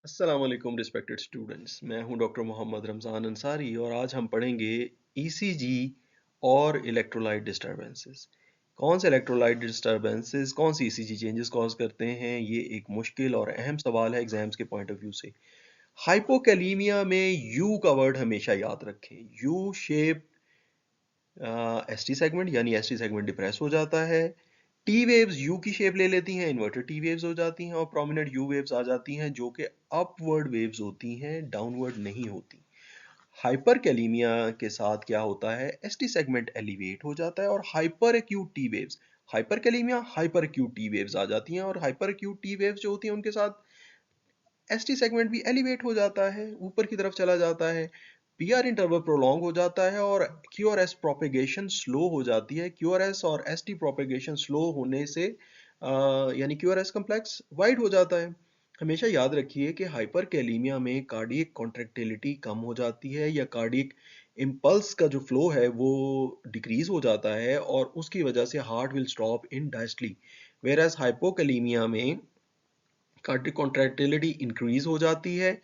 अस्सलाम वालेकुम respected students. मैं हूं डॉक्टर मोहम्मद रमज़ान अंसारी और आज हम पढ़ेंगे ईसीजी और इलेक्ट्रोलाइट डिस्टरबेंसेस। कौन से इलेक्ट्रोलाइट डिस्टरबेंसेस कौन सी ईसीजी चेंजेस कॉज करते हैं, ये एक मुश्किल और अहम सवाल है एग्जाम्स के पॉइंट ऑफ व्यू से। हाइपोकैलीमिया में यू का वर्ड हमेशा याद रखें। यू शेप एसटी सेगमेंट यानी एसटी सेगमेंट डिप्रेस हो जाता है। टी वेव्स यू की शेप ले लेती हैं, इन्वर्टेड टी वेव्स हो जाती हैं और प्रोमिनेंट यू वेव्स आ जाती हैं जो कि अपवर्ड वेव्स होती हैं, डाउनवर्ड नहीं होती। हाइपरकैलीमिया के साथ क्या होता है, एसटी सेगमेंट एलिवेट हो जाता है और hyper acute T waves, hyperkalemia hyper acute T waves आ जाती हैं और हाइपर एक्यूट टी वेव्स जो होती हैं उनके साथ एसटी सेगमेंट भी एलिवेट हो जाता है, ऊपर की तरफ चला जाता है। पीआर इंटरवल प्रोलॉन्ग हो जाता है और क्यूआरएस प्रोपेगेशन स्लो हो जाती है। क्यूआरएस और एसटी प्रोपेगेशन स्लो होने से यानी क्यूआरएस कम्प्लेक्स वाइड हो जाता है। हमेशा याद रखिए कि हाइपरकैलीमिया में कार्डियक कॉन्ट्रैक्टिलिटी कम हो जाती है या कार्डियक इम्पल्स का जो फ्लो है वो डिक्रीज हो जाता है और उसकी वजह से heart will stop in diastole. Whereas hypokalemia में कार्डियक कॉन्ट्रैक्टिलिटी इंक्रीज हो जाती है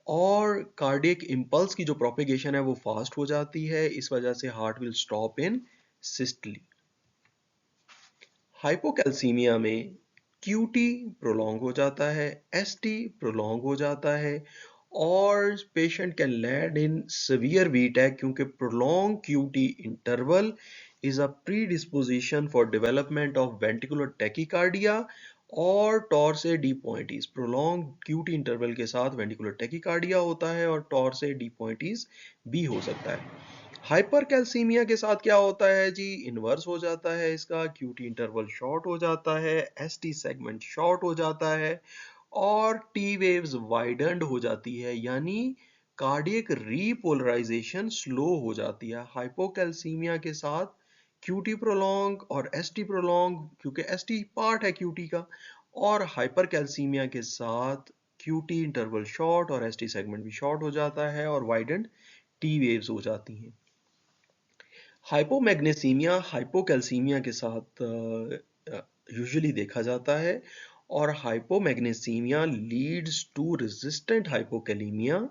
और कार्डियक इम्पल्स की जो प्रोपेगेशन है वो फास्ट हो जाती है, इस वजह से heart will stop in systole. Hypocalcemia में क्यूटी प्रोलॉन्ग हो जाता है, एसटी प्रोलॉन्ग हो जाता है और patient can land in severe V tach क्योंकि prolong cutie interval is a predisposition for development of ventricular tachycardia और टॉर्से डी पॉइंटीज। प्रोलॉन्ग क्यूटी इंटरवल के साथ वेंटिकुलर टेकिकार्डिया होता है और टॉर्से डी पॉइंटीज भी हो सकता है। हाइपरकैल्सीमिया के साथ क्या होता है जी, इन्वर्स हो जाता है इसका, क्यूटी इंटरवल शॉर्ट हो जाता है, एसटी सेगमेंट शॉर्ट हो जाता है और टी वेव्स वाइडन्ड हो जाती है यानी कार्डियक रीपोलराइजेशन स्लो हो जाती है। हाइपोकैल्सीमिया के साथ क्यूटी प्रोलॉन्ग और एसटी प्रोलॉन्ग, क्योंकि एसटी पार्ट है क्यूटी का, और हाइपरकैल्सीमिया के साथ क्यूटी इंटरवल शॉर्ट और एसटी सेगमेंट भी शॉर्ट हो जाता है और वाइडन्ड टी वेव्स हो जाती हैं। हाइपोमैग्नीसीमिया हाइपोकैल्सीमिया के साथ यूजुअली देखा जाता है और hypomagnesemia leads to resistant hypokalemia.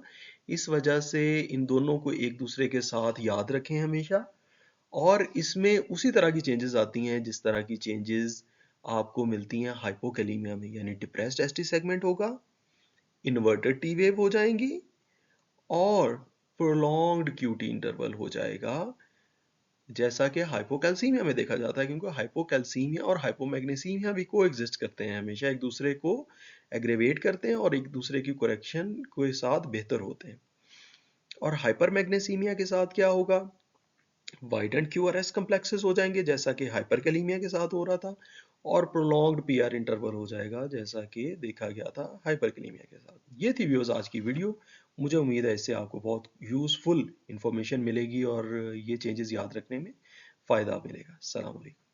इस वजह से इन दोनों को एक दूसरे के साथ याद रखें हमेशा। और इसमें उसी तरह की चेंजेस आती हैं जिस तरह की चेंजेस आपको मिलती हैं हाइपोकैलीमिया में, यानी डिप्रेस्ड एसटी सेगमेंट होगा, इन्वर्टेड टी वेव हो जाएंगी और प्रोलॉन्ग्ड क्यूटी इंटरवल हो जाएगा, जैसा कि हाइपोकैल्सीमिया में देखा जाता है। क्योंकि हाइपोकैल्सीमिया और हाइपोमैग्नीसीमिया भी को एग्जिस्ट करते हैं, हमेशा एक दूसरे को एग्रेवेट करते हैं और एक दूसरे की करेक्शन के साथ बेहतर होते हैं। और हाइपरमैग्नीसीमिया के साथ क्या होगा, वाइडेंड क्यूआरएस कम्प्लेक्सेस हो जाएंगे जैसा कि हाइपरकैलीमिया के साथ हो रहा था और प्रोलॉन्ग्ड पीआर इंटरवल हो जाएगा जैसा कि देखा गया था हाइपरकैलीमिया के साथ। ये थी व्यूअर्स आज की वीडियो। मुझे उम्मीद है इससे आपको बहुत यूजफुल इंफॉर्मेशन मिलेगी और ये चेंजेस याद रखने में फ़ायदा मिलेगा। अस्सलाम वालेकुम।